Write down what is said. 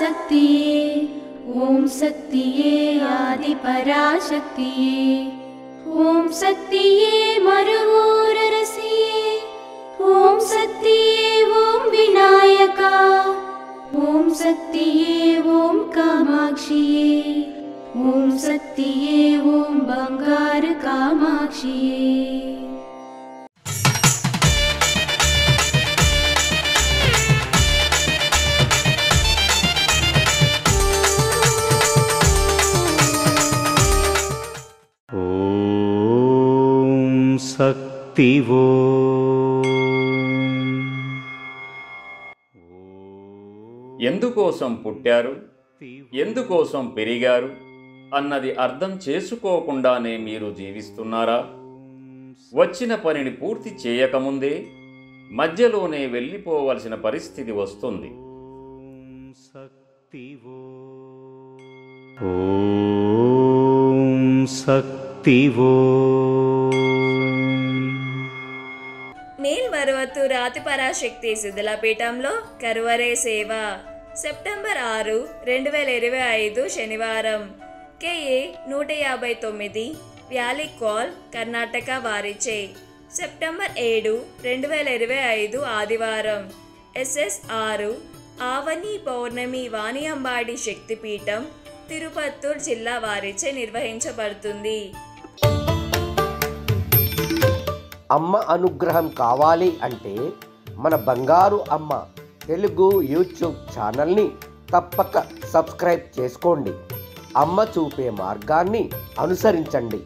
पराशक्तिये ॐ शक्तिये आदिपराशक्तिये ॐ शक्तिये मरुवोररसिये ॐ शक्तिये ॐ विनायका ॐ शक्तिये ॐ कामाक्षिये ॐ शक्तिये ॐ बंगार कामाक्षिये। శక్తివో ఎందుకోసం పుట్టారు, ఎందుకోసం పెరిగారు అన్నది అర్థం చేసుకోకుండానే మీరు జీవిస్తున్నారా? వచ్చిన పనిని పూర్తి చేయకముందే మధ్యలోనే వెళ్ళిపోవలసిన పరిస్థితి వస్తుంది. ఓం శక్తివో మేల్మరువత్తూరు ఆదిపరాశక్తి శిథిలపీఠంలో కరువరే సేవ సెప్టెంబర్ 6, 2025 శనివారం KA 159 వ్యాలీ కాల్ కర్ణాటక వారిచే. సెప్టెంబర్ 7, 2025 ఆదివారం SS 6 ఆవని పౌర్ణమి వాణియంబాడి శక్తిపీఠం తిరుపత్తూర్ జిల్లా వారిచే నిర్వహించబడుతుంది. అమ్మ అనుగ్రహం కావాలి అంటే మన బంగారు అమ్మ తెలుగు యూట్యూబ్ ఛానల్ని తప్పక సబ్స్క్రైబ్ చేసుకోండి. అమ్మ చూపే మార్గాన్ని అనుసరించండి.